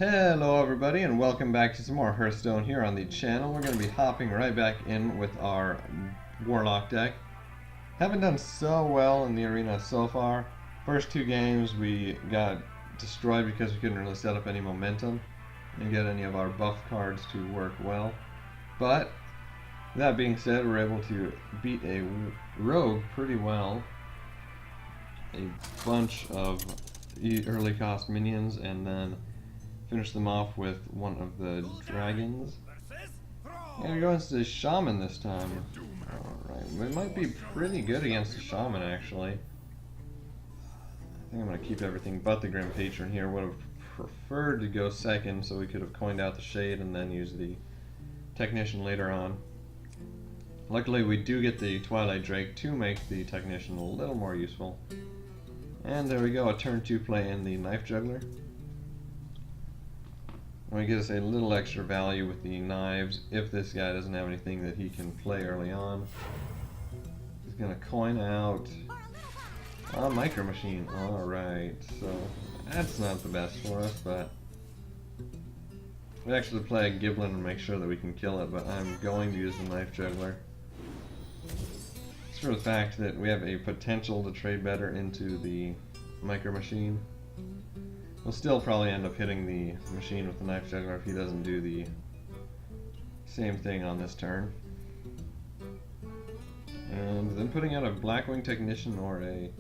Hello everybody and welcome back to some more Hearthstone here on the channel. We're going to be hopping right back in with our Warlock deck. Haven't done so well in the arena so far. First two games we got destroyed because we couldn't really set up any momentum and get any of our buff cards to work well. But that being said, we're able to beat a rogue pretty well. A bunch of early cost minions and then finish them off with one of the dragons. And we're going to the Shaman this time. Alright, we might be pretty good against the Shaman actually. I think I'm going to keep everything but the Grim Patron here. Would have preferred to go second so we could have coined out the Shade and then use the Technician later on. Luckily we do get the Twilight Drake to make the Technician a little more useful. And there we go, a turn 2 play in the Knife Juggler. We get us a little extra value with the knives if this guy doesn't have anything that he can play early on. He's gonna coin out a Micro Machine. Alright, so that's not the best for us, but we actually play a Giblin and make sure that we can kill it, but I'm going to use the Knife Juggler. It's for the fact that we have a potential to trade better into the Micro Machine. We'll still probably end up hitting the machine with the Knife Juggler if he doesn't do the same thing on this turn. And then putting out a Blackwing Technician or a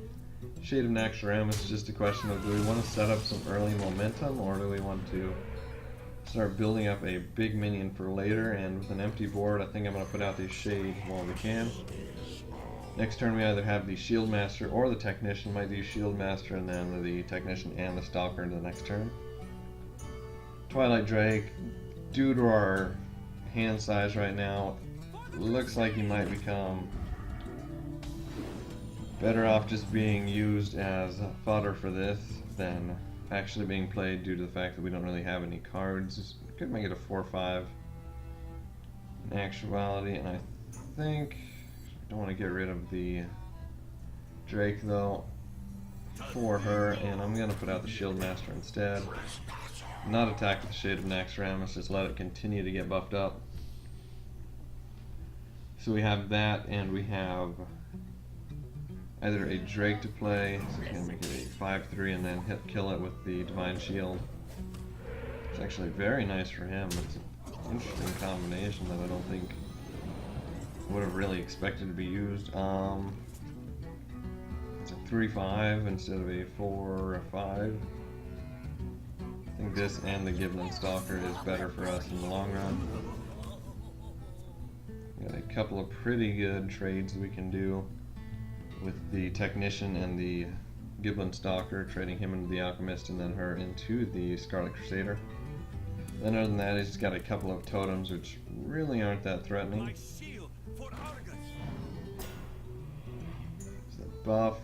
Shade of Naxxramas is just a question of, do we want to set up some early momentum or do we want to start building up a big minion for later? And with an empty board, I think I'm going to put out the Shade while we can. Next turn we either have the Shield Master or the Technician. Might do Shield Master and then the Technician and the Stalker into the next turn. Twilight Drake, due to our hand size right now, looks like he might become better off just being used as fodder for this than actually being played due to the fact that we don't really have any cards. Could make it a 4-5 in actuality, and I think I want to get rid of the Drake though for her, and I'm going to put out the Shield Master instead. Not attack with the Shade of Naxxramas, just let it continue to get buffed up. So we have that, and we have either a Drake to play, so we can make it a 5-3 and then kill it with the Divine Shield. It's actually very nice for him. It's an interesting combination that I don't think would have really expected to be used. It's a 3-5 instead of a 4-5. I think this and the Giblin Stalker is better for us in the long run. We got a couple of pretty good trades we can do with the Technician and the Giblin Stalker, trading him into the Alchemist and then her into the Scarlet Crusader. Then other than that, he's got a couple of totems which really aren't that threatening. Buff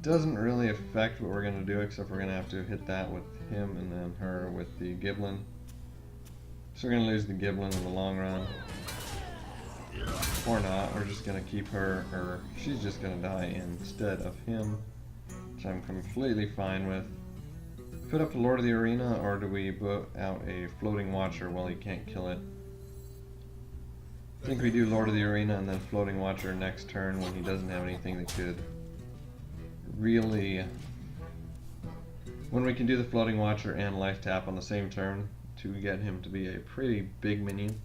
doesn't really affect what we're going to do, except we're going to have to hit that with him and then her with the Giblin. So we're going to lose the Giblin in the long run. Or not, we're just going to keep her, or she's just going to die instead of him, which I'm completely fine with. Put up the Lord of the Arena, or do we put out a Floating Watcher while he can't kill it? I think we do Lord of the Arena and then Floating Watcher next turn when he doesn't have anything that could really, when we can do the Floating Watcher and Life Tap on the same turn to get him to be a pretty big minion.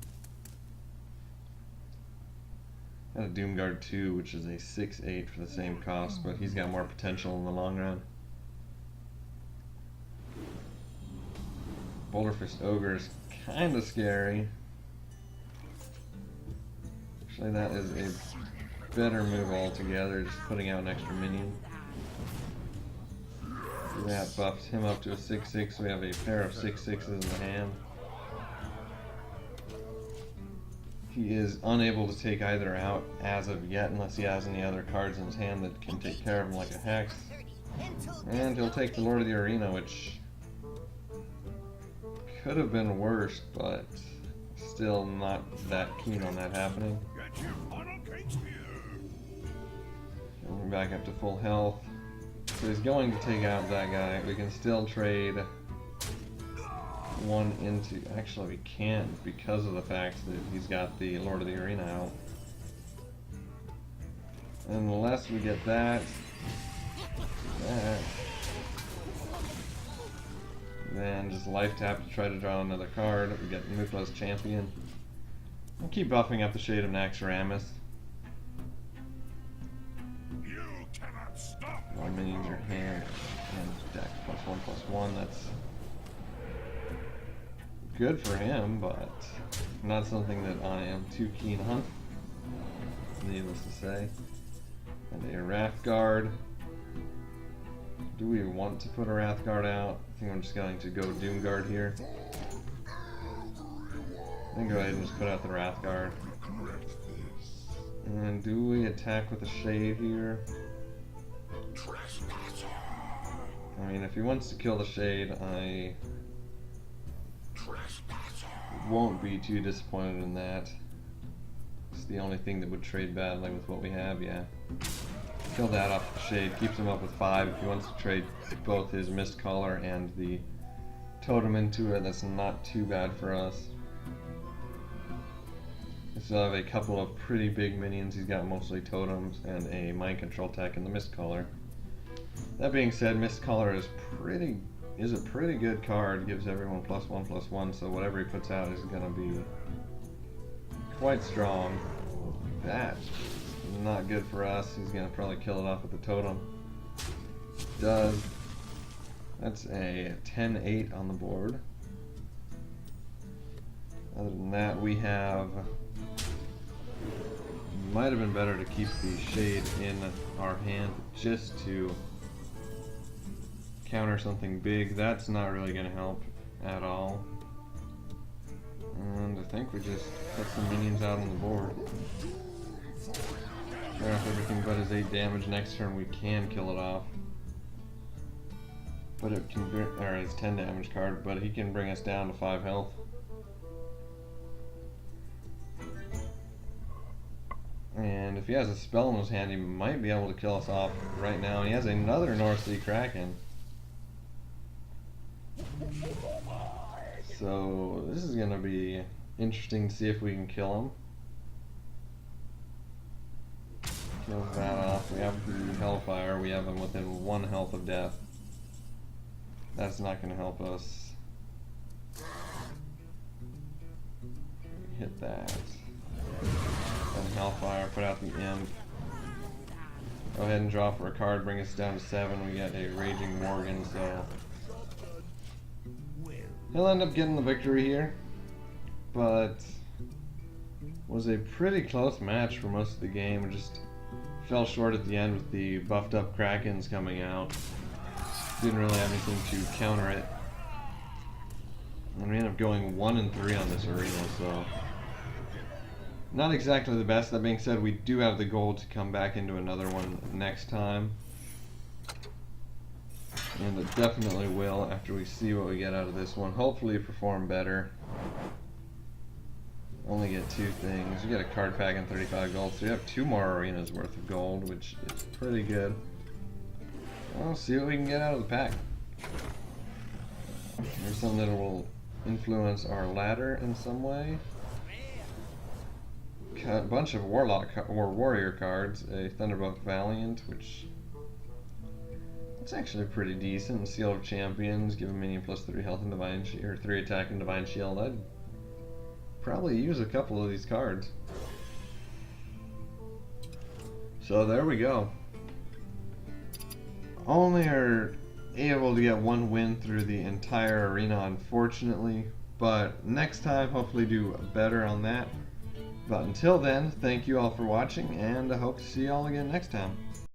Got a Doomguard 2, which is a 6-8 for the same cost, but he's got more potential in the long run. Boulderfist Ogre is kind of scary. Actually, that is a better move altogether, just putting out an extra minion. That buffs him up to a 6-6, so we have a pair of 6-6s in the hand. He is unable to take either out as of yet, unless he has any other cards in his hand that can take care of him like a Hex. And he'll take the Lord of the Arena, which could have been worse, but still not that keen on that happening. Going back up to full health. So he's going to take out that guy. We can still trade one into... Actually, we can't because of the fact that he's got the Lord of the Arena out. Unless we get that. Then just life tap to try to draw another card. We get Mukla's Champion. We'll keep buffing up the Shade of Naxxramas. You cannot stop. All minions are hand and deck +1/+1. That's good for him, but not something that I am too keen on, needless to say. And a Wrathguard. Do we want to put a Wrathguard out? I think I'm just going to go Doomguard here. Then go ahead and just put out the Wrathguard. And do we attack with a Shade here? I mean, if he wants to kill the Shade, I won't be too disappointed in that. It's the only thing that would trade badly with what we have, yeah. Kill that off the Shade, keeps him up with 5. If he wants to trade both his Mist Caller and the Totem into it, that's not too bad for us. We still have a couple of pretty big minions. He's got mostly totems and a mind control tech in the Mist Caller. That being said, Mist Caller is a pretty good card. Gives everyone +1/+1, so whatever he puts out is gonna be quite strong. That's not good for us. He's gonna probably kill it off with the totem. Does. That's a 10-8 on the board. Other than that, we have... Might have been better to keep the Shade in our hand just to counter something big. That's not really going to help at all. And I think we just put some minions out on the board. Fire off everything but his 8 damage. Next turn we can kill it off. But it can, or his 10 damage card, but he can bring us down to 5 health. And if he has a spell in his hand, he might be able to kill us off right now. And he has another North Sea Kraken. So this is going to be interesting to see if we can kill him. Kills that off. We have the Hellfire. We have him within 1 health of death. That's not going to help us. Hit that. And Hellfire, put out the Imp. Go ahead and draw for a card, bring us down to 7. We get a Raging Morgan, so he'll end up getting the victory here. But was a pretty close match for most of the game. We just fell short at the end with the buffed up Krakens coming out. Didn't really have anything to counter it. And we ended up going 1-3 on this arena, so not exactly the best. That being said, we do have the goal to come back into another one next time. And it definitely will after we see what we get out of this one. Hopefully perform better. Only get 2 things. You get a card pack and 35 gold, so you have 2 more arenas worth of gold, which is pretty good. We'll see what we can get out of the pack. There's something that will influence our ladder in some way. A bunch of Warlock or Warrior cards. A Thunderbolt Valiant, which it's actually pretty decent. Seal of Champions, give a minion +3 health and Divine Shield, or 3 attack and Divine Shield. I'd probably use a couple of these cards. So there we go. Only are able to get 1 win through the entire arena, unfortunately. But next time, hopefully do better on that. But until then, thank you all for watching, and I hope to see you all again next time.